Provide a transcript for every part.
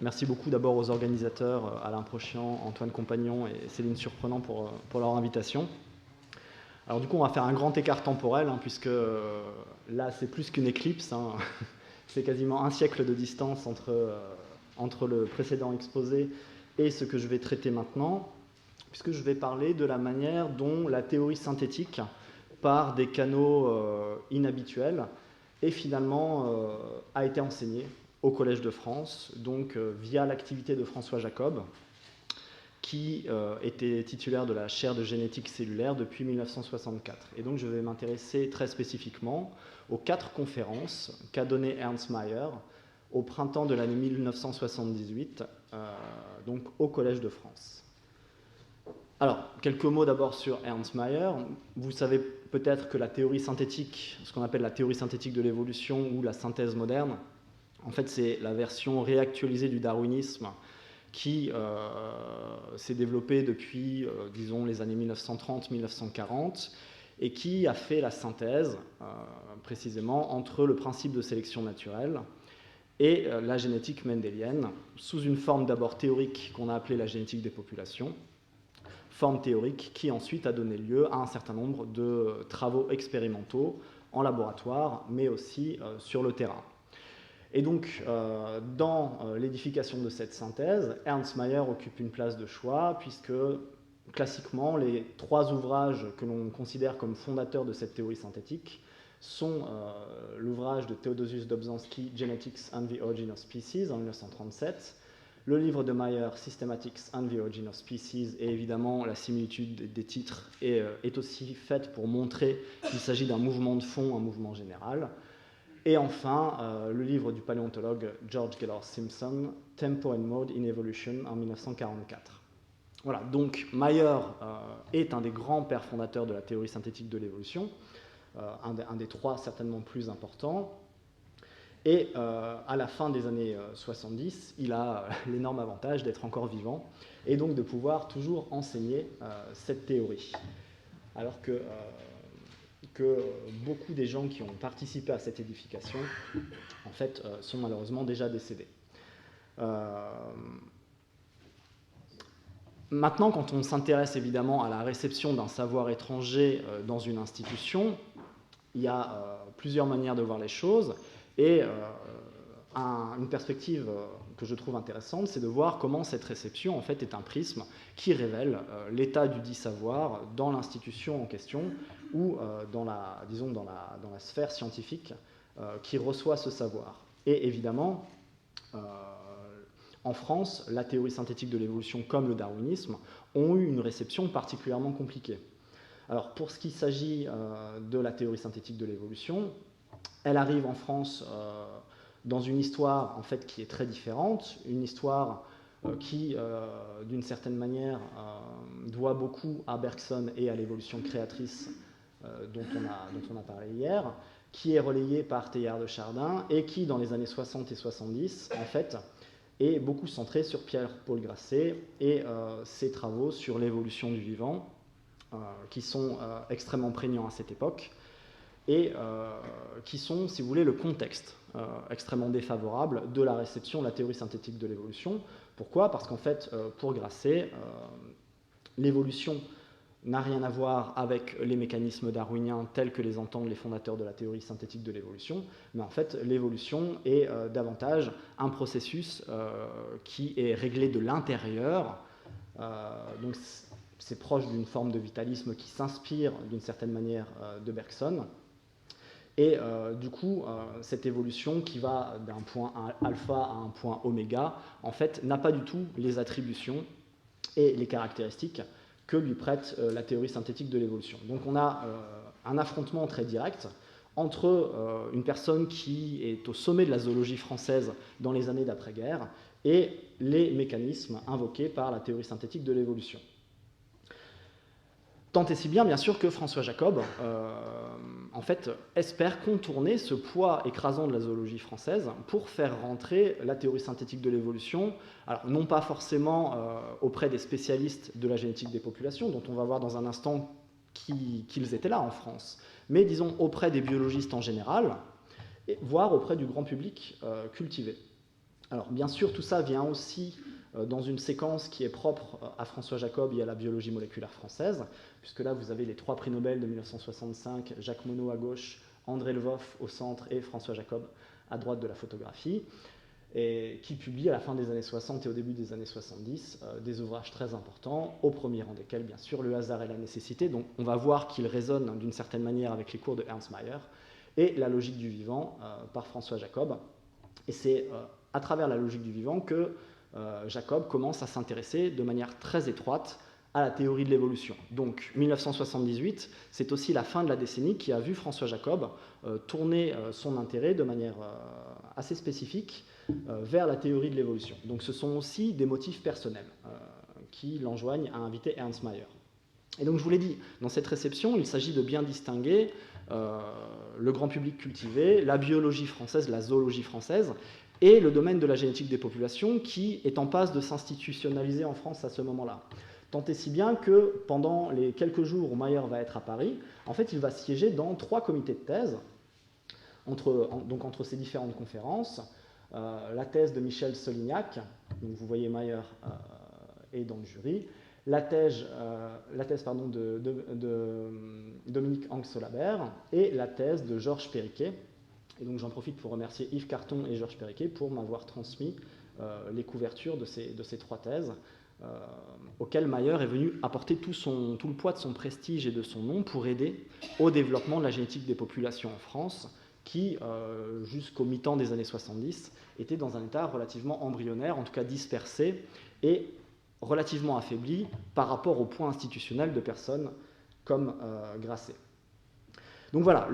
Merci beaucoup d'abord aux organisateurs, Alain Prochian, Antoine Compagnon et Céline Surprenant pour leur invitation. Alors du coup, on va faire un grand écart temporel, puisque là, c'est plus qu'une éclipse. C'est quasiment un siècle de distance entre le précédent exposé et ce que je vais traiter maintenant, puisque je vais parler de la manière dont la théorie synthétique, par des canaux inhabituels, et finalement a été enseignée au Collège de France, donc via l'activité de François Jacob, qui était titulaire de la chaire de génétique cellulaire depuis 1964. Et donc je vais m'intéresser très spécifiquement aux 4 conférences qu'a donné Ernst Mayr au printemps de l'année 1978, donc au Collège de France. Alors, quelques mots d'abord sur Ernst Mayr. Vous savez peut-être que la théorie synthétique, ce qu'on appelle la théorie synthétique de l'évolution ou la synthèse moderne, en fait, c'est la version réactualisée du darwinisme qui s'est développée depuis, disons, les années 1930-1940 et qui a fait la synthèse, précisément, entre le principe de sélection naturelle et la génétique mendélienne, sous une forme d'abord théorique qu'on a appelée la génétique des populations, forme théorique qui ensuite a donné lieu à un certain nombre de travaux expérimentaux en laboratoire, mais aussi sur le terrain. Et donc, dans l'édification de cette synthèse, Ernst Mayr occupe une place de choix, puisque, classiquement, les 3 ouvrages que l'on considère comme fondateurs de cette théorie synthétique sont l'ouvrage de Theodosius Dobzhansky, Genetics and the Origin of Species, en 1937, le livre de Mayr, Systematics and the Origin of Species, et évidemment, la similitude des titres est aussi faite pour montrer qu'il s'agit d'un mouvement de fond, un mouvement général. Et enfin, le livre du paléontologue George Gaylord Simpson, Tempo and Mode in Evolution, en 1944. Voilà, donc Mayr est un des grands pères fondateurs de la théorie synthétique de l'évolution, un des 3 certainement plus importants. Et à la fin des années 70, il a l'énorme avantage d'être encore vivant et donc de pouvoir toujours enseigner cette théorie. Alors que beaucoup des gens qui ont participé à cette édification, en fait, sont malheureusement déjà décédés. Maintenant, quand on s'intéresse évidemment à la réception d'un savoir étranger dans une institution, il y a plusieurs manières de voir les choses, et une perspective que je trouve intéressante, c'est de voir comment cette réception en fait est un prisme qui révèle l'état du dit savoir dans l'institution en question ou dans la sphère scientifique qui reçoit ce savoir. Et évidemment, en France, la théorie synthétique de l'évolution comme le darwinisme ont eu une réception particulièrement compliquée. Alors pour ce qui s'agit de la théorie synthétique de l'évolution, elle arrive en France dans une histoire en fait qui est très différente, une histoire qui, d'une certaine manière, doit beaucoup à Bergson et à l'évolution créatrice dont on a parlé hier, qui est relayée par Teilhard de Chardin et qui, dans les années 60 et 70, en fait, est beaucoup centrée sur Pierre-Paul Grasset et ses travaux sur l'évolution du vivant, qui sont extrêmement prégnants à cette époque, et qui sont, si vous voulez, le contexte extrêmement défavorable de la réception de la théorie synthétique de l'évolution. Pourquoi ? Parce qu'en fait, pour Grasset, l'évolution n'a rien à voir avec les mécanismes darwiniens tels que les entendent les fondateurs de la théorie synthétique de l'évolution, mais en fait, l'évolution est davantage un processus qui est réglé de l'intérieur, donc c'est proche d'une forme de vitalisme qui s'inspire d'une certaine manière de Bergson. Et du coup, cette évolution qui va d'un point alpha à un point oméga, en fait, n'a pas du tout les attributions et les caractéristiques que lui prête la théorie synthétique de l'évolution. Donc on a un affrontement très direct entre une personne qui est au sommet de la zoologie française dans les années d'après-guerre et les mécanismes invoqués par la théorie synthétique de l'évolution. Tant et si bien, bien sûr, que François Jacob, en fait, espère contourner ce poids écrasant de la zoologie française pour faire rentrer la théorie synthétique de l'évolution, alors non pas forcément auprès des spécialistes de la génétique des populations, dont on va voir dans un instant qu'ils étaient là en France, mais disons auprès des biologistes en général, voire auprès du grand public cultivé. Alors bien sûr, tout ça vient aussi dans une séquence qui est propre à François Jacob et à la biologie moléculaire française, puisque là vous avez les 3 prix Nobel de 1965, Jacques Monod à gauche, André Lvov au centre et François Jacob à droite de la photographie, et qui publie à la fin des années 60 et au début des années 70 des ouvrages très importants, au premier rang desquels, bien sûr, Le hasard et la nécessité. Donc on va voir qu'il résonne d'une certaine manière avec les cours de Ernst Mayr, et La logique du vivant par François Jacob. Et c'est à travers la logique du vivant que Jacob commence à s'intéresser de manière très étroite à la théorie de l'évolution. Donc 1978, c'est aussi la fin de la décennie qui a vu François Jacob tourner son intérêt de manière assez spécifique vers la théorie de l'évolution. Donc ce sont aussi des motifs personnels qui l'enjoignent à inviter Ernst Mayr. Et donc je vous l'ai dit, dans cette réception, il s'agit de bien distinguer le grand public cultivé, la biologie française, la zoologie française, et le domaine de la génétique des populations qui est en passe de s'institutionnaliser en France à ce moment-là. Tant et si bien que pendant les quelques jours où Mayr va être à Paris, en fait, il va siéger dans 3 comités de thèse, entre ces différentes conférences. La thèse de Michel Solignac, donc vous voyez Mayr est dans le jury, la thèse de Dominique Anx-Solabert et la thèse de Georges Perriquet. Et donc j'en profite pour remercier Yves Carton et Georges Perriquet pour m'avoir transmis les couvertures de ces 3 thèses, auxquelles Mayr est venu apporter tout le poids de son prestige et de son nom pour aider au développement de la génétique des populations en France, qui, jusqu'au mi-temps des années 70, était dans un état relativement embryonnaire, en tout cas dispersé, et relativement affaibli par rapport au poids institutionnel de personnes comme Grasset. Donc voilà,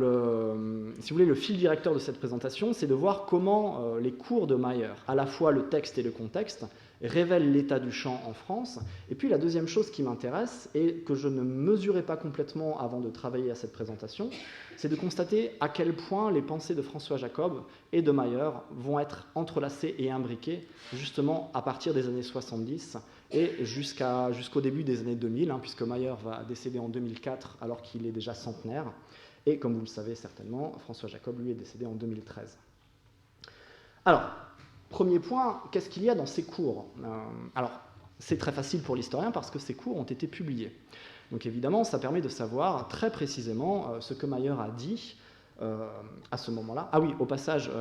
si vous voulez, le fil directeur de cette présentation, c'est de voir comment les cours de Mayr, à la fois le texte et le contexte, révèlent l'état du champ en France. Et puis la deuxième chose qui m'intéresse, et que je ne mesurais pas complètement avant de travailler à cette présentation, c'est de constater à quel point les pensées de François Jacob et de Mayr vont être entrelacées et imbriquées, justement à partir des années 70 et jusqu'au début des années 2000, puisque Mayr va décéder en 2004 alors qu'il est déjà centenaire. Et comme vous le savez certainement, François Jacob, lui, est décédé en 2013. Alors, premier point, qu'est-ce qu'il y a dans ces cours ? Alors, c'est très facile pour l'historien parce que ces cours ont été publiés. Donc évidemment, ça permet de savoir très précisément ce que Mayr a dit à ce moment-là. Ah oui, au passage,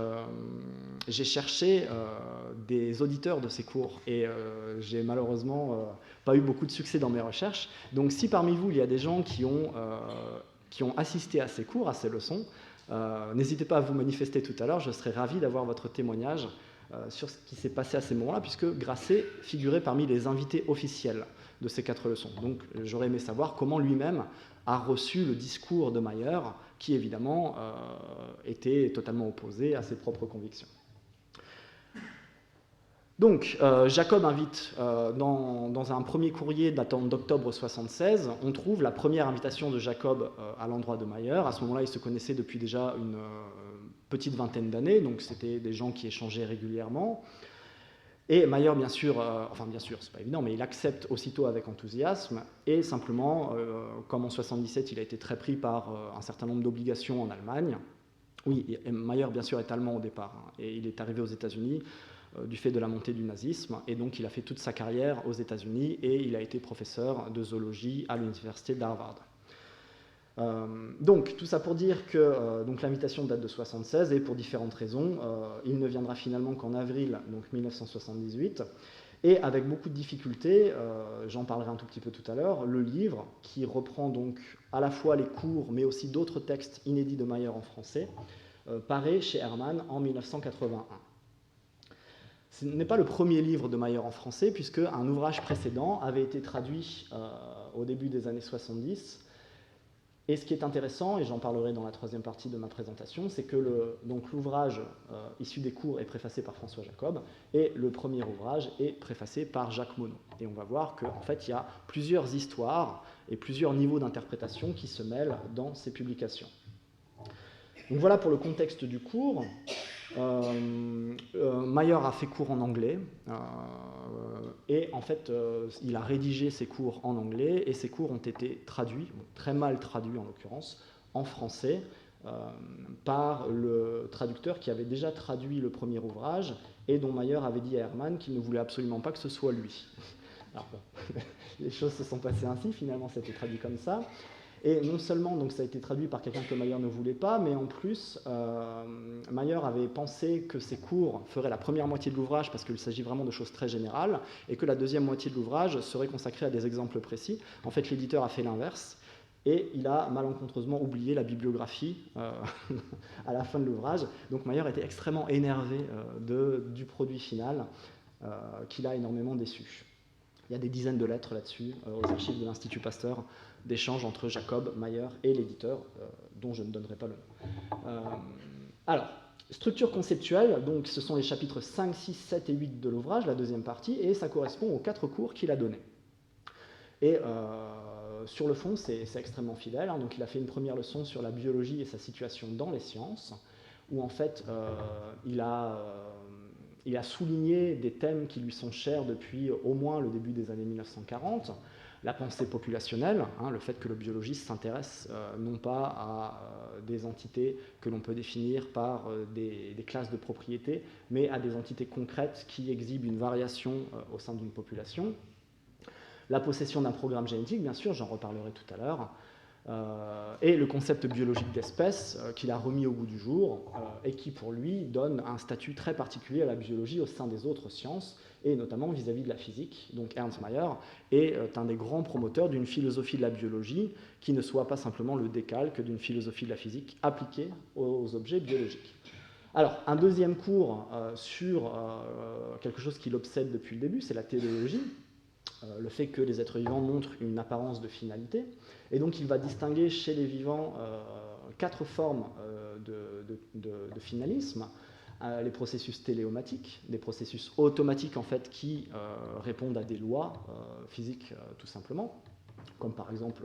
j'ai cherché des auditeurs de ces cours et j'ai malheureusement pas eu beaucoup de succès dans mes recherches. Donc si parmi vous, il y a des gens qui ont assisté à ces cours, à ces leçons, n'hésitez pas à vous manifester tout à l'heure, je serais ravi d'avoir votre témoignage sur ce qui s'est passé à ces moments-là, puisque Grasset figurait parmi les invités officiels de ces 4 leçons. Donc j'aurais aimé savoir comment lui-même a reçu le discours de Mayr, qui évidemment était totalement opposé à ses propres convictions. Donc, Jacob invite, dans un premier courrier datant d'octobre 1976, on trouve la première invitation de Jacob à l'endroit de Mayr. À ce moment-là, ils se connaissaient depuis déjà une petite vingtaine d'années, donc c'était des gens qui échangeaient régulièrement. Et Mayr, bien sûr, c'est pas évident, mais il accepte aussitôt avec enthousiasme, et simplement, comme en 1977, il a été très pris par un certain nombre d'obligations en Allemagne. Oui, Mayr, bien sûr, est allemand au départ, et il est arrivé aux États-Unis du fait de la montée du nazisme, et donc il a fait toute sa carrière aux États-Unis et il a été professeur de zoologie à l'université d'Harvard. Donc tout ça pour dire que l'invitation date de 1976 et pour différentes raisons, il ne viendra finalement qu'en avril 1978, et avec beaucoup de difficultés, j'en parlerai un tout petit peu tout à l'heure, le livre, qui reprend donc à la fois les cours mais aussi d'autres textes inédits de Mayr en français, paraît chez Hermann en 1981. Ce n'est pas le premier livre de Mayr en français, puisque un ouvrage précédent avait été traduit au début des années 70. Et ce qui est intéressant, et j'en parlerai dans la 3e partie de ma présentation, c'est que l'ouvrage issu des cours est préfacé par François Jacob, et le premier ouvrage est préfacé par Jacques Monod. Et on va voir qu'en fait, il y a plusieurs histoires et plusieurs niveaux d'interprétation qui se mêlent dans ces publications. Donc voilà pour le contexte du cours. Mayr a fait cours en anglais et en fait il a rédigé ses cours en anglais et ses cours ont été traduits, très mal traduits en l'occurrence, en français par le traducteur qui avait déjà traduit le premier ouvrage et dont Mayer avait dit à Hermann qu'il ne voulait absolument pas que ce soit lui. Alors bon, les choses se sont passées ainsi, finalement ça a été traduit comme ça. Et non seulement donc, ça a été traduit par quelqu'un que Mayer ne voulait pas, mais en plus, Mayer avait pensé que ses cours feraient la première moitié de l'ouvrage, parce qu'il s'agit vraiment de choses très générales, et que la deuxième moitié de l'ouvrage serait consacrée à des exemples précis. En fait, l'éditeur a fait l'inverse, et il a malencontreusement oublié la bibliographie à la fin de l'ouvrage. Donc Mayer était extrêmement énervé du produit final, qui l'a énormément déçu. Il y a des dizaines de lettres là-dessus, aux archives de l'Institut Pasteur, d'échanges entre Jacob, Mayer et l'éditeur, dont je ne donnerai pas le nom. Alors, structure conceptuelle, donc ce sont les chapitres 5, 6, 7 et 8 de l'ouvrage, la deuxième partie, et ça correspond aux 4 cours qu'il a donnés. Et sur le fond, c'est extrêmement fidèle. Hein. Donc il a fait une première leçon sur la biologie et sa situation dans les sciences, où en fait il a souligné des thèmes qui lui sont chers depuis au moins le début des années 1940, la pensée populationnelle, hein, le fait que le biologiste s'intéresse non pas à des entités que l'on peut définir par des classes de propriété, mais à des entités concrètes qui exhibent une variation au sein d'une population. La possession d'un programme génétique, bien sûr, j'en reparlerai tout à l'heure, et le concept biologique d'espèce qu'il a remis au goût du jour et qui, pour lui, donne un statut très particulier à la biologie au sein des autres sciences, et notamment vis-à-vis de la physique. Donc Ernst Mayr est un des grands promoteurs d'une philosophie de la biologie qui ne soit pas simplement le décalque d'une philosophie de la physique appliquée aux objets biologiques. Alors, un deuxième cours sur quelque chose qui l'obsède depuis le début, c'est la téléologie. Le fait que les êtres vivants montrent une apparence de finalité. Et donc il va distinguer chez les vivants 4 formes de finalisme. Les processus téléomatiques, des processus automatiques en fait, qui répondent à des lois physiques tout simplement, comme par exemple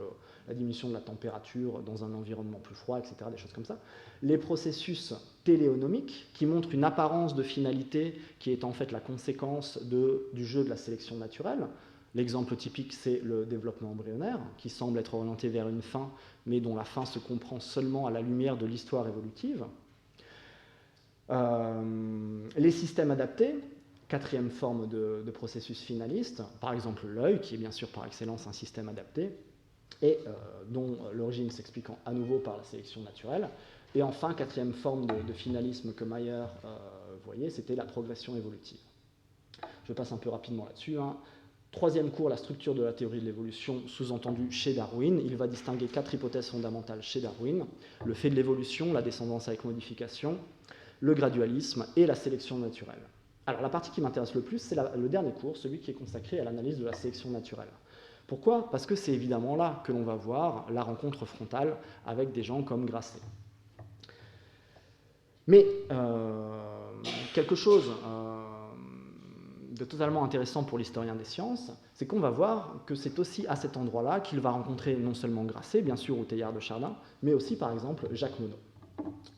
la diminution de la température dans un environnement plus froid, etc., des choses comme ça. Les processus téléonomiques, qui montrent une apparence de finalité qui est en fait la conséquence du jeu de la sélection naturelle. L'exemple typique, c'est le développement embryonnaire, qui semble être orienté vers une fin, mais dont la fin se comprend seulement à la lumière de l'histoire évolutive. Les systèmes adaptés, 4e forme de processus finaliste, par exemple l'œil, qui est bien sûr par excellence un système adapté, et dont l'origine s'expliquant à nouveau par la sélection naturelle. Et enfin, 4e forme de finalisme que Mayer voyait, c'était la progression évolutive. Je passe un peu rapidement là-dessus. Hein. 3e cours, la structure de la théorie de l'évolution, sous-entendu chez Darwin. Il va distinguer 4 hypothèses fondamentales chez Darwin. Le fait de l'évolution, la descendance avec modification, le gradualisme et la sélection naturelle. Alors la partie qui m'intéresse le plus, c'est le dernier cours, celui qui est consacré à l'analyse de la sélection naturelle. Pourquoi ? Parce que c'est évidemment là que l'on va voir la rencontre frontale avec des gens comme Grasset. Mais quelque chose de totalement intéressant pour l'historien des sciences, c'est qu'on va voir que c'est aussi à cet endroit-là qu'il va rencontrer non seulement Grasset, bien sûr, ou Teilhard de Chardin, mais aussi, par exemple, Jacques Monod.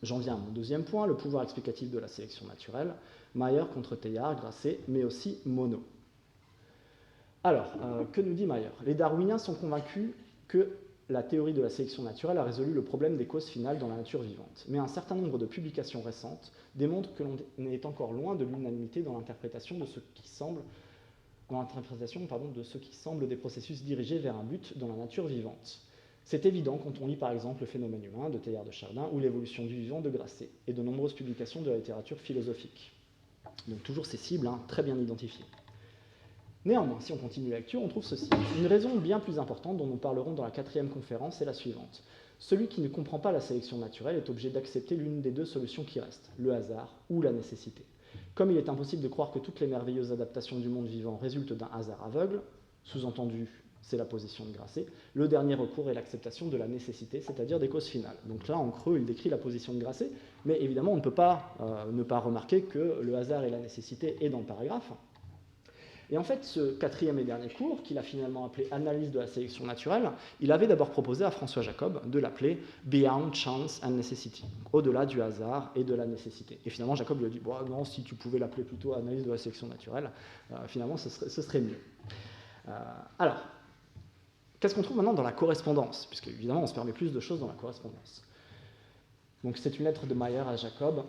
J'en viens à mon deuxième point, le pouvoir explicatif de la sélection naturelle. Mayer contre Teilhard, Grasset, mais aussi Monod. Alors, que nous dit Mayer ? Les darwiniens sont convaincus que la théorie de la sélection naturelle a résolu le problème des causes finales dans la nature vivante. Mais un certain nombre de publications récentes démontrent que l'on est encore loin de l'unanimité dans l'interprétation de ce qui semble des processus dirigés vers un but dans la nature vivante. C'est évident quand on lit par exemple Le phénomène humain de Teilhard de Chardin ou L'évolution du vivant de Grasset et de nombreuses publications de la littérature philosophique. Donc toujours ces cibles très bien identifiées. Néanmoins, si on continue la lecture, on trouve ceci. Une raison bien plus importante dont nous parlerons dans la 4e conférence est la suivante. Celui qui ne comprend pas la sélection naturelle est obligé d'accepter l'une des 2 solutions qui restent, le hasard ou la nécessité. Comme il est impossible de croire que toutes les merveilleuses adaptations du monde vivant résultent d'un hasard aveugle, sous-entendu, c'est la position de Grasset, le dernier recours est l'acceptation de la nécessité, c'est-à-dire des causes finales. Donc là, en creux, il décrit la position de Grasset, mais évidemment, on ne peut pas ne pas remarquer que le hasard et la nécessité est dans le paragraphe. Et en fait, ce 4e et dernier cours, qu'il a finalement appelé « Analyse de la sélection naturelle », il avait d'abord proposé à François Jacob de l'appeler « Beyond Chance and Necessity », au-delà du hasard et de la nécessité. Et finalement, Jacob lui a dit bon, « Non, si tu pouvais l'appeler plutôt « Analyse de la sélection naturelle », finalement, ce serait mieux. Alors, qu'est-ce qu'on trouve maintenant dans la correspondance ? Puisque, évidemment, on se permet plus de choses dans la correspondance. Donc, c'est une lettre de Mayer à Jacob.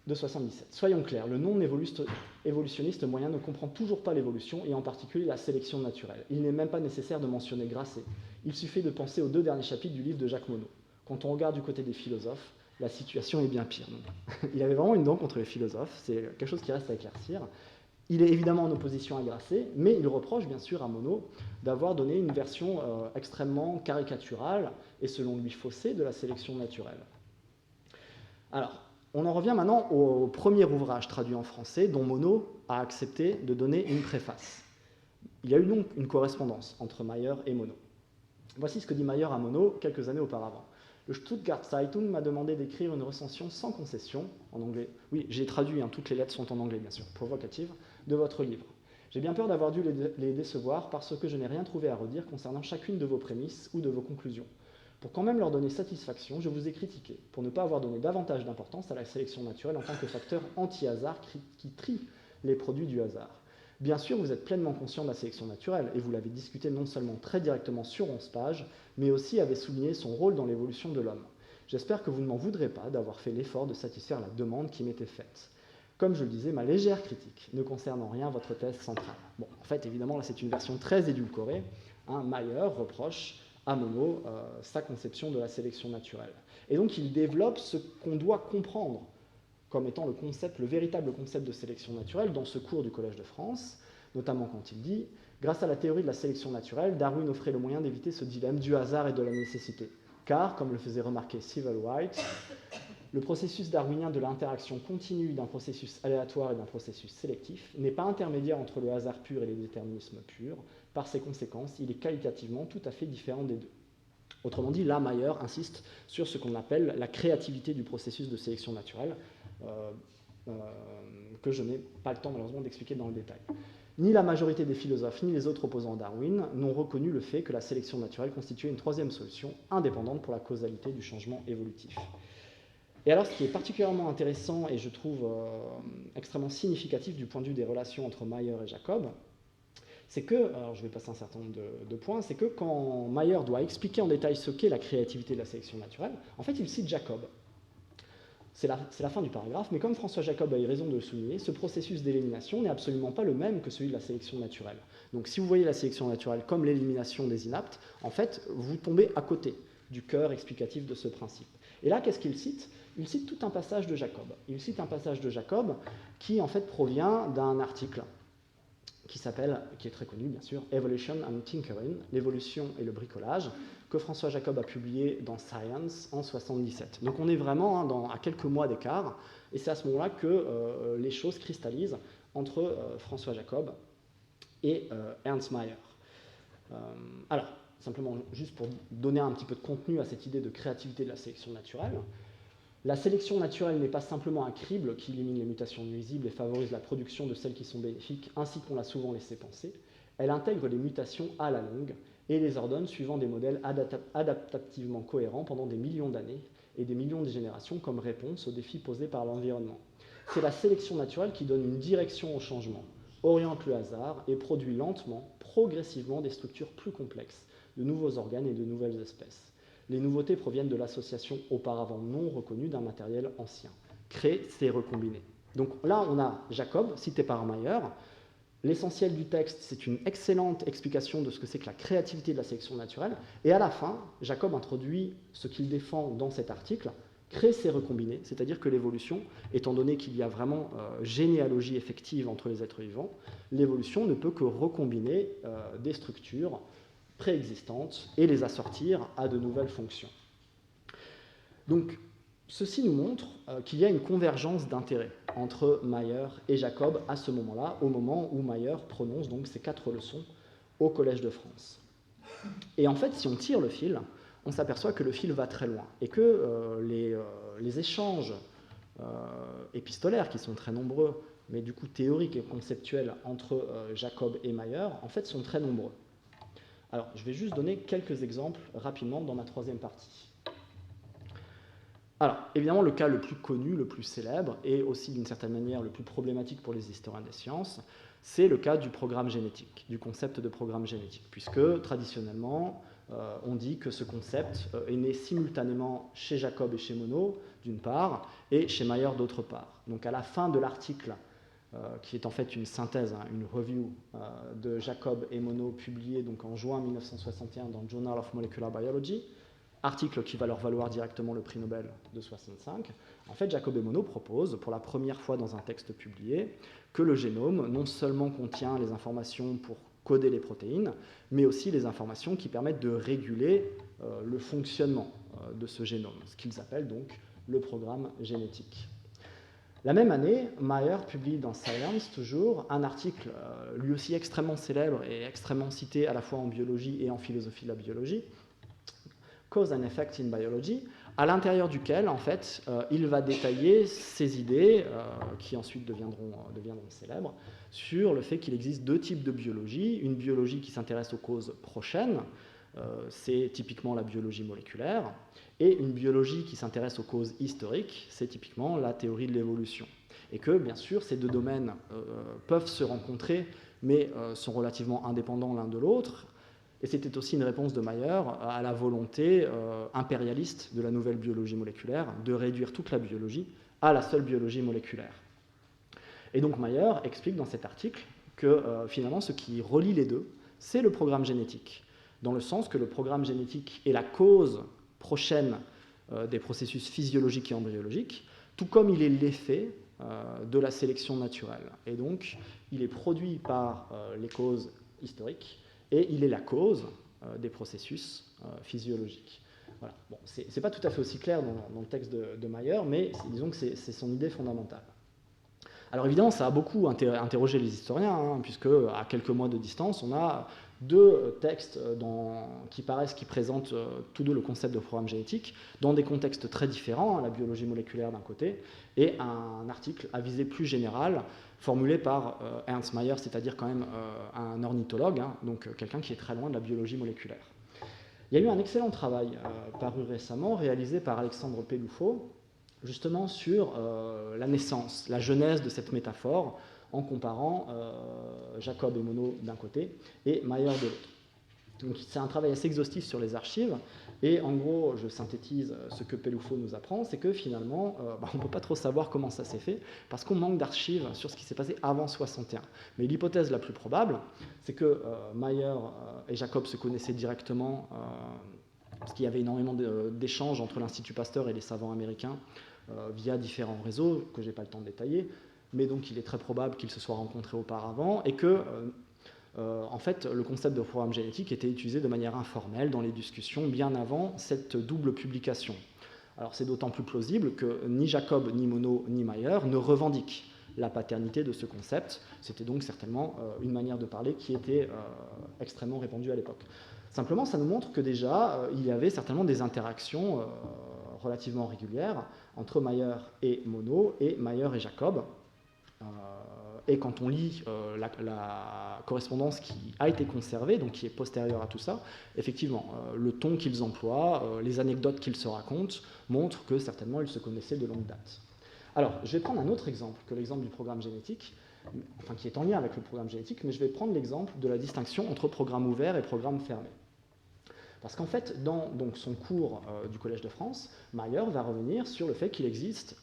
de 77. Soyons clairs, le non-évolutionniste moyen ne comprend toujours pas l'évolution, et en particulier la sélection naturelle. Il n'est même pas nécessaire de mentionner Grasset. Il suffit de penser aux 2 derniers chapitres du livre de Jacques Monod. Quand on regarde du côté des philosophes, la situation est bien pire. Donc, il avait vraiment une dent contre les philosophes, c'est quelque chose qui reste à éclaircir. Il est évidemment en opposition à Grasset, mais il reproche bien sûr à Monod d'avoir donné une version extrêmement caricaturale et selon lui faussée de la sélection naturelle. Alors, on en revient maintenant au premier ouvrage traduit en français dont Monod a accepté de donner une préface. Il y a eu donc une correspondance entre Mayer et Monod. Voici ce que dit Mayer à Monod quelques années auparavant. Le Stuttgart Zeitung m'a demandé d'écrire une recension sans concession, en anglais. Oui, j'ai traduit, toutes les lettres sont en anglais bien sûr, provocative, de votre livre. J'ai bien peur d'avoir dû les décevoir parce que je n'ai rien trouvé à redire concernant chacune de vos prémices ou de vos conclusions. Pour quand même leur donner satisfaction, je vous ai critiqué pour ne pas avoir donné davantage d'importance à la sélection naturelle en tant que facteur anti-hasard qui trie les produits du hasard. Bien sûr, vous êtes pleinement conscient de la sélection naturelle, et vous l'avez discuté non seulement très directement sur 11 pages, mais aussi avez souligné son rôle dans l'évolution de l'homme. J'espère que vous ne m'en voudrez pas d'avoir fait l'effort de satisfaire la demande qui m'était faite. Comme je le disais, ma légère critique ne concerne en rien votre thèse centrale. Bon, en fait, évidemment, là, c'est une version très édulcorée. Mayer reproche à Monod sa conception de la sélection naturelle. Et donc, il développe ce qu'on doit comprendre comme étant le véritable concept de sélection naturelle dans ce cours du Collège de France, notamment quand il dit « Grâce à la théorie de la sélection naturelle, Darwin offrait le moyen d'éviter ce dilemme du hasard et de la nécessité. Car, comme le faisait remarquer Sewell Wright, le processus darwinien de l'interaction continue d'un processus aléatoire et d'un processus sélectif n'est pas intermédiaire entre le hasard pur et les déterminismes purs. Par ses conséquences, il est qualitativement tout à fait différent des deux. » Autrement dit, là, Mayer insiste sur ce qu'on appelle la créativité du processus de sélection naturelle, que je n'ai pas le temps malheureusement d'expliquer dans le détail. Ni la majorité des philosophes, ni les autres opposants à Darwin n'ont reconnu le fait que la sélection naturelle constituait une troisième solution indépendante pour la causalité du changement évolutif. Et alors, ce qui est particulièrement intéressant et je trouve extrêmement significatif du point de vue des relations entre Mayer et Jacob, c'est que, alors je vais passer un certain nombre de points, c'est que quand Mayer doit expliquer en détail ce qu'est la créativité de la sélection naturelle, en fait, il cite Jacob. C'est la fin du paragraphe, mais comme François Jacob a eu raison de le souligner, ce processus d'élimination n'est absolument pas le même que celui de la sélection naturelle. Donc si vous voyez la sélection naturelle comme l'élimination des inaptes, en fait, vous tombez à côté du cœur explicatif de ce principe. Et là, qu'est-ce qu'il cite ? Il cite tout un passage de Jacob. Il cite un passage de Jacob qui, en fait, provient d'un article qui est très connu, bien sûr, « Evolution and Tinkering », l'évolution et le bricolage, que François Jacob a publié dans Science en 1977. Donc on est vraiment à quelques mois d'écart, et c'est à ce moment-là que les choses cristallisent entre François Jacob et Ernst Mayr. Alors, simplement, juste pour donner un petit peu de contenu à cette idée de créativité de la sélection naturelle, la sélection naturelle n'est pas simplement un crible qui élimine les mutations nuisibles et favorise la production de celles qui sont bénéfiques, ainsi qu'on l'a souvent laissé penser. Elle intègre les mutations à la longue et les ordonne suivant des modèles adaptativement cohérents pendant des millions d'années et des millions de générations comme réponse aux défis posés par l'environnement. C'est la sélection naturelle qui donne une direction au changement, oriente le hasard et produit lentement, progressivement des structures plus complexes, de nouveaux organes et de nouvelles espèces. Les nouveautés proviennent de l'association auparavant non reconnue d'un matériel ancien. Créer, c'est recombiner. Donc là, on a Jacob, cité par Mayer. L'essentiel du texte, c'est une excellente explication de ce que c'est que la créativité de la sélection naturelle. Et à la fin, Jacob introduit ce qu'il défend dans cet article, créer, c'est recombiner, c'est-à-dire que l'évolution, étant donné qu'il y a vraiment généalogie effective entre les êtres vivants, l'évolution ne peut que recombiner des structures préexistantes et les assortir à de nouvelles fonctions. Donc, ceci nous montre qu'il y a une convergence d'intérêts entre Mayer et Jacob à ce moment-là, au moment où Mayer prononce donc ces 4 leçons au Collège de France. Et en fait, si on tire le fil, on s'aperçoit que le fil va très loin et que les échanges épistolaires, qui sont très nombreux, mais du coup théoriques et conceptuels entre Jacob et Mayer, en fait, sont très nombreux. Alors, je vais juste donner quelques exemples rapidement dans ma troisième partie. Alors, évidemment, le cas le plus connu, le plus célèbre, et aussi d'une certaine manière le plus problématique pour les historiens des sciences, c'est le cas du programme génétique, du concept de programme génétique, puisque traditionnellement, on dit que ce concept est né simultanément chez Jacob et chez Monod, d'une part, et chez Mayer, d'autre part. Donc à la fin de l'article, qui est en fait une synthèse, une review de Jacob et Monod, publié donc en juin 1961 dans le Journal of Molecular Biology, article qui va leur valoir directement le prix Nobel de 65. En fait, Jacob et Monod proposent, pour la première fois dans un texte publié, que le génome non seulement contient les informations pour coder les protéines, mais aussi les informations qui permettent de réguler le fonctionnement de ce génome, ce qu'ils appellent donc le programme génétique. La même année, Mayer publie dans Science, toujours, un article lui aussi extrêmement célèbre et extrêmement cité à la fois en biologie et en philosophie de la biologie, Cause and Effect in Biology, à l'intérieur duquel, en fait, il va détailler ses idées, qui ensuite deviendront célèbres, sur le fait qu'il existe deux types de biologie. Une biologie qui s'intéresse aux causes prochaines, c'est typiquement la biologie moléculaire, et une biologie qui s'intéresse aux causes historiques, c'est typiquement la théorie de l'évolution. Et que, bien sûr, ces deux domaines peuvent se rencontrer, mais sont relativement indépendants l'un de l'autre. Et c'était aussi une réponse de Mayer à la volonté impérialiste de la nouvelle biologie moléculaire de réduire toute la biologie à la seule biologie moléculaire. Et donc Mayer explique dans cet article que finalement ce qui relie les deux, c'est le programme génétique, dans le sens que le programme génétique est la cause prochaine des processus physiologiques et embryologiques, tout comme il est l'effet de la sélection naturelle. Et donc il est produit par les causes historiques, et il est la cause des processus physiologiques. Voilà. Bon, ce n'est pas tout à fait aussi clair dans le texte de Mayer, mais disons que c'est son idée fondamentale. Alors évidemment, ça a beaucoup interrogé les historiens, puisque à quelques mois de distance, on a deux textes qui présentent tous deux le concept de programme génétique, dans des contextes très différents, la biologie moléculaire d'un côté, et un article à visée plus générale, formulé par Ernst Mayr, c'est-à-dire quand même un ornithologue, donc quelqu'un qui est très loin de la biologie moléculaire. Il y a eu un excellent travail paru récemment, réalisé par Alexandre Pelouffaut, justement sur la naissance, la genèse de cette métaphore, en comparant Jacob et Monod d'un côté et Mayer de l'autre. Donc c'est un travail assez exhaustif sur les archives, et en gros, je synthétise ce que Pelouffaut nous apprend, c'est que finalement, on ne peut pas trop savoir comment ça s'est fait, parce qu'on manque d'archives sur ce qui s'est passé avant 61. Mais l'hypothèse la plus probable, c'est que Mayer et Jacob se connaissaient directement, parce qu'il y avait énormément d'échanges entre l'Institut Pasteur et les savants américains, via différents réseaux, que je n'ai pas le temps de détailler, mais donc il est très probable qu'ils se soient rencontrés auparavant, et que en fait, le concept de programme génétique était utilisé de manière informelle dans les discussions bien avant cette double publication. Alors c'est d'autant plus plausible que ni Jacob, ni Monod, ni Mayer ne revendiquent la paternité de ce concept. C'était donc certainement une manière de parler qui était extrêmement répandue à l'époque. Simplement, ça nous montre que déjà, il y avait certainement des interactions relativement régulières entre Mayer et Monod et Mayer et Jacob. Et quand on lit la correspondance qui a été conservée, donc qui est postérieure à tout ça, effectivement, le ton qu'ils emploient, les anecdotes qu'ils se racontent, montrent que certainement ils se connaissaient de longue date. Alors, je vais prendre un autre exemple que l'exemple du programme génétique, enfin qui est en lien avec le programme génétique, mais je vais prendre l'exemple de la distinction entre programme ouvert et programme fermé. Parce qu'en fait, dans donc, son cours du Collège de France, Mayer va revenir sur le fait qu'il existe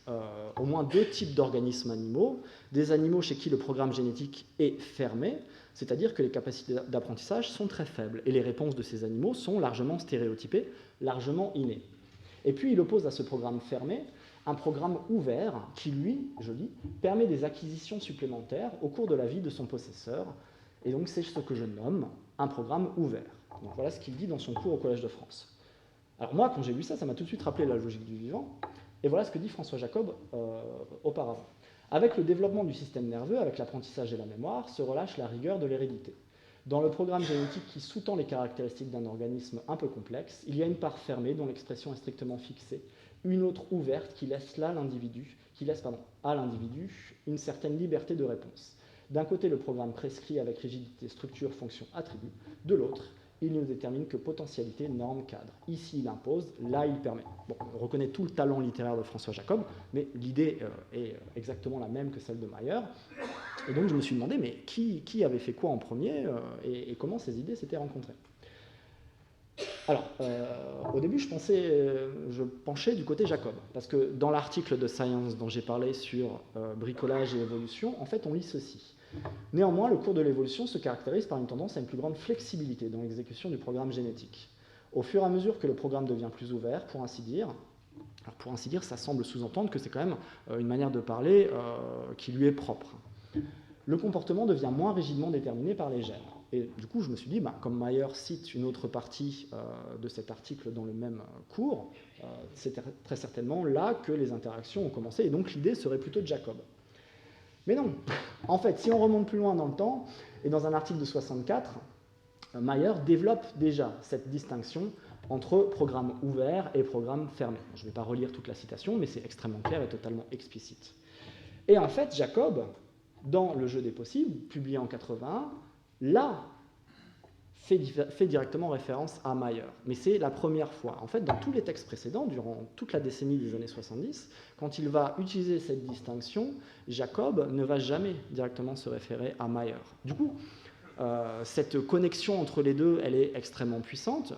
au moins deux types d'organismes animaux, des animaux chez qui le programme génétique est fermé, c'est-à-dire que les capacités d'apprentissage sont très faibles, et les réponses de ces animaux sont largement stéréotypées, largement innées. Et puis il oppose à ce programme fermé un programme ouvert qui, lui, je lis, permet des acquisitions supplémentaires au cours de la vie de son possesseur, et donc c'est ce que je nomme un programme ouvert. Donc voilà ce qu'il dit dans son cours au Collège de France. Alors moi, quand j'ai lu ça, ça m'a tout de suite rappelé la logique du vivant, et voilà ce que dit François Jacob auparavant. Avec le développement du système nerveux, avec l'apprentissage et la mémoire, se relâche la rigueur de l'hérédité. Dans le programme génétique qui sous-tend les caractéristiques d'un organisme un peu complexe, il y a une part fermée dont l'expression est strictement fixée, une autre ouverte qui laisse à l'individu une certaine liberté de réponse. D'un côté, le programme prescrit avec rigidité structure, fonction, attribut. De l'autre, il ne détermine que potentialité, norme, cadre. Ici, il impose, là, il permet. Bon, on reconnaît tout le talent littéraire de François Jacob, mais l'idée est exactement la même que celle de Mayer. Et donc, je me suis demandé, mais qui avait fait quoi en premier et comment ces idées s'étaient rencontrées. Alors, au début, je penchais du côté Jacob, parce que dans l'article de Science dont j'ai parlé sur bricolage et évolution, en fait, on lit ceci. Néanmoins, le cours de l'évolution se caractérise par une tendance à une plus grande flexibilité dans l'exécution du programme génétique. Au fur et à mesure que le programme devient plus ouvert, pour ainsi dire, ça semble sous-entendre que c'est quand même une manière de parler qui lui est propre. Le comportement devient moins rigidement déterminé par les gènes. Et du coup, je me suis dit, comme Mayer cite une autre partie de cet article dans le même cours, c'est très certainement là que les interactions ont commencé, et donc l'idée serait plutôt de Jacob. Mais non, en fait, si on remonte plus loin dans le temps, et dans un article de 64, Mayer développe déjà cette distinction entre programme ouvert et programme fermé. Je ne vais pas relire toute la citation, mais c'est extrêmement clair et totalement explicite. Et en fait, Jacob, dans Le jeu des possibles, publié en 81, là, fait directement référence à Mayer. Mais c'est la première fois. En fait, dans tous les textes précédents, durant toute la décennie des années 70, quand il va utiliser cette distinction, Jacob ne va jamais directement se référer à Mayer. Du coup, cette connexion entre les deux, elle est extrêmement puissante.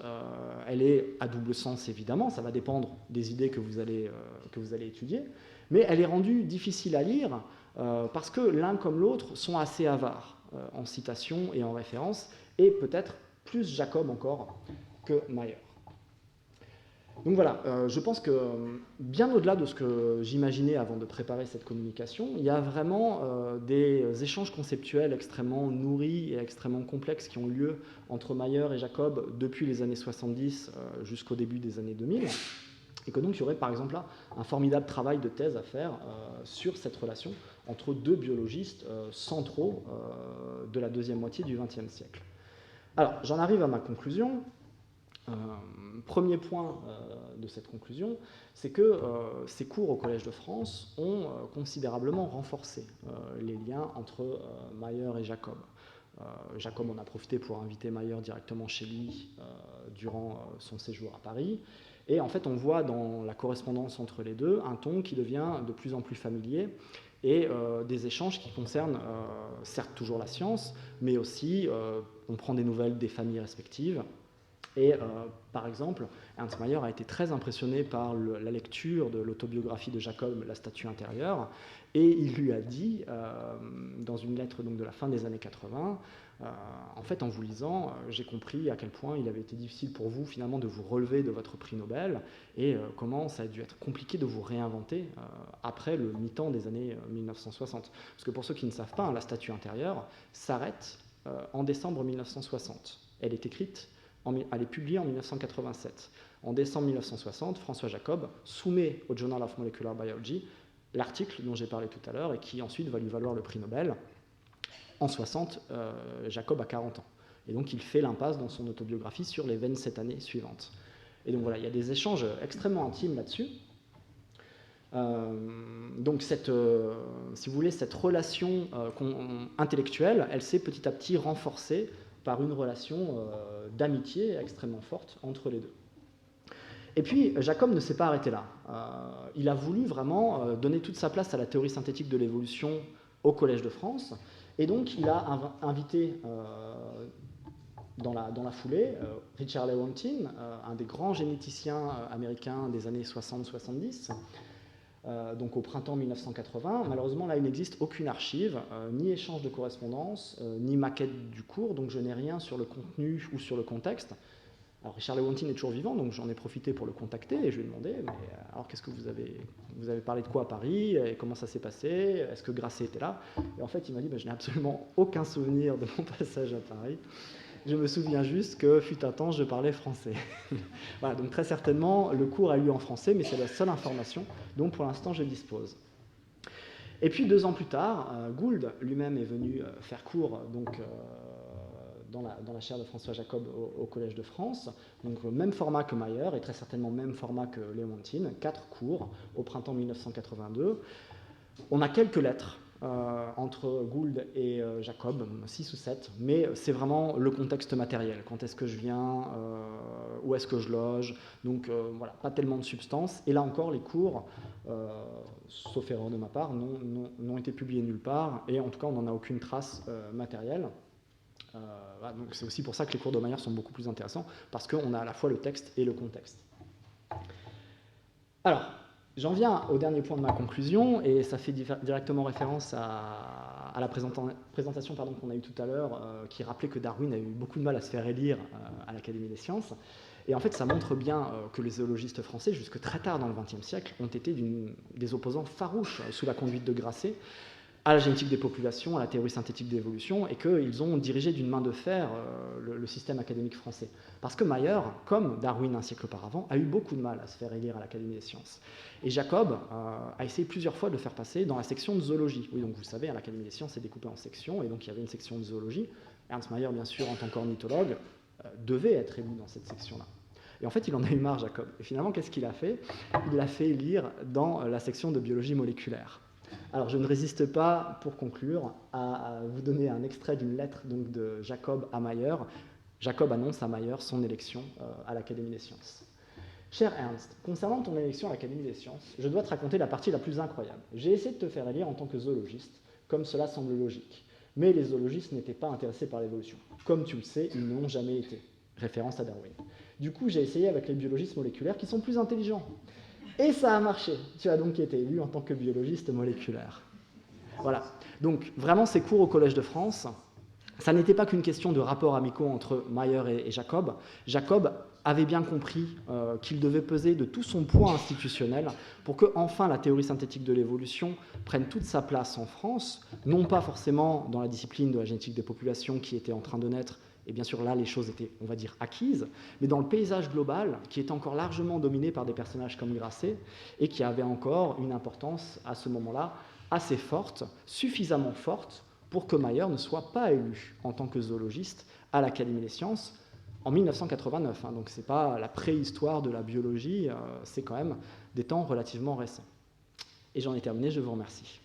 Elle est à double sens, évidemment. Ça va dépendre des idées que vous allez étudier. Mais elle est rendue difficile à lire parce que l'un comme l'autre sont assez avares en citation et en référence, et peut-être plus Jacob encore que Mayer. Donc voilà, je pense que bien au-delà de ce que j'imaginais avant de préparer cette communication, il y a vraiment des échanges conceptuels extrêmement nourris et extrêmement complexes qui ont lieu entre Mayer et Jacob depuis les années 70 jusqu'au début des années 2000. Et que donc il y aurait par exemple là un formidable travail de thèse à faire sur cette relation entre deux biologistes centraux de la deuxième moitié du XXe siècle. Alors, j'en arrive à ma conclusion. Premier point de cette conclusion, c'est que ces cours au Collège de France ont considérablement renforcé les liens entre Mayer et Jacob. Jacob en a profité pour inviter Mayer directement chez lui durant son séjour à Paris. Et en fait, on voit dans la correspondance entre les deux un ton qui devient de plus en plus familier et des échanges qui concernent certes toujours la science, mais aussi on prend des nouvelles des familles respectives. Et par exemple, Ernst Mayr a été très impressionné par la lecture de l'autobiographie de Jacob, La statue intérieure, et il lui a dit, dans une lettre donc, de la fin des années 80, en fait, en vous lisant, j'ai compris à quel point il avait été difficile pour vous, finalement, de vous relever de votre prix Nobel, et comment ça a dû être compliqué de vous réinventer après le mi-temps des années 1960. Parce que pour ceux qui ne savent pas, La statue intérieure s'arrête en décembre 1960. Elle est écrite, elle est publiée en 1987. En décembre 1960, François Jacob soumet au Journal of Molecular Biology l'article dont j'ai parlé tout à l'heure et qui ensuite va lui valoir le prix Nobel. En 60, Jacob a 40 ans. Et donc il fait l'impasse dans son autobiographie sur les 27 années suivantes. Et donc voilà, il y a des échanges extrêmement intimes là-dessus. Donc si vous voulez, cette relation intellectuelle, elle s'est petit à petit renforcée par une relation d'amitié extrêmement forte entre les deux. Et puis, Jacob ne s'est pas arrêté là. Il a voulu vraiment donner toute sa place à la théorie synthétique de l'évolution au Collège de France, et donc il a invité dans la foulée Richard Lewontin, un des grands généticiens américains des années 60-70, donc au printemps 1980. Malheureusement, là, il n'existe aucune archive, ni échange de correspondance, ni maquette du cours, donc je n'ai rien sur le contenu ou sur le contexte. Alors, Richard Lewontin est toujours vivant, donc j'en ai profité pour le contacter, et je lui ai demandé, mais alors qu'est-ce que vous avez parlé de quoi à Paris, et comment ça s'est passé, est-ce que Grasset était là? Et en fait, il m'a dit, je n'ai absolument aucun souvenir de mon passage à Paris. Je me souviens juste que, fut un temps, je parlais français. Voilà, donc très certainement, le cours a eu lieu en français, mais c'est la seule information dont pour l'instant je dispose. Et puis 2 ans plus tard, Gould lui-même est venu faire cours dans la chaire de François Jacob au Collège de France, donc même format que Mayer, et très certainement même format que Lewontin, 4 cours au printemps 1982. On a quelques lettres entre Gould et Jacob, 6 ou 7, mais c'est vraiment le contexte matériel. Quand est-ce que je viens, où est-ce que je loge, donc voilà, pas tellement de substance. Et là encore, les cours, sauf erreur de ma part, n'ont été publiés nulle part, et en tout cas, on n'en a aucune trace matérielle. Voilà, donc c'est aussi pour ça que les cours de Mayer sont beaucoup plus intéressants, parce qu'on a à la fois le texte et le contexte. Alors, j'en viens au dernier point de ma conclusion, et ça fait directement référence à la présentation qu'on a eue tout à l'heure, qui rappelait que Darwin a eu beaucoup de mal à se faire élire à l'Académie des sciences. Et en fait, ça montre bien que les zoologistes français, jusque très tard dans le XXe siècle, ont été des opposants farouches sous la conduite de Grasset à la génétique des populations, à la théorie synthétique de l'évolution, et qu'ils ont dirigé d'une main de fer le système académique français. Parce que Mayer, comme Darwin un siècle auparavant, a eu beaucoup de mal à se faire élire à l'Académie des sciences. Et Jacob a essayé plusieurs fois de le faire passer dans la section de zoologie. Oui, donc vous savez, à l'Académie des sciences, c'est découpé en sections, et donc il y avait une section de zoologie. Ernst Mayr, bien sûr, en tant qu'ornithologue, devait être élu dans cette section-là. Et en fait, il en a eu marre, Jacob. Et finalement, qu'est-ce qu'il a fait? Il l'a fait élire dans la section de biologie moléculaire. Alors, je ne résiste pas, pour conclure, à vous donner un extrait d'une lettre donc, de Jacob à Mayer. Jacob annonce à Mayer son élection à l'Académie des sciences. Cher Ernst, concernant ton élection à l'Académie des sciences, je dois te raconter la partie la plus incroyable. J'ai essayé de te faire élire en tant que zoologiste, comme cela semble logique. Mais les zoologistes n'étaient pas intéressés par l'évolution. Comme tu le sais, ils ne l'ont jamais été. Référence à Darwin. Du coup, j'ai essayé avec les biologistes moléculaires qui sont plus intelligents. Et ça a marché. Tu as donc été élu en tant que biologiste moléculaire. Voilà. Donc, vraiment, ces cours au Collège de France, ça n'était pas qu'une question de rapports amicaux entre Mayer et Jacob. Jacob avait bien compris qu'il devait peser de tout son poids institutionnel pour que, enfin, la théorie synthétique de l'évolution prenne toute sa place en France, non pas forcément dans la discipline de la génétique des populations qui était en train de naître, et bien sûr là les choses étaient, on va dire, acquises, mais dans le paysage global qui était encore largement dominé par des personnages comme Grasset et qui avait encore une importance à ce moment-là assez forte, suffisamment forte pour que Mayer ne soit pas élu en tant que zoologiste à l'Académie des sciences en 1989. Donc ce n'est pas la préhistoire de la biologie, c'est quand même des temps relativement récents. Et j'en ai terminé, je vous remercie.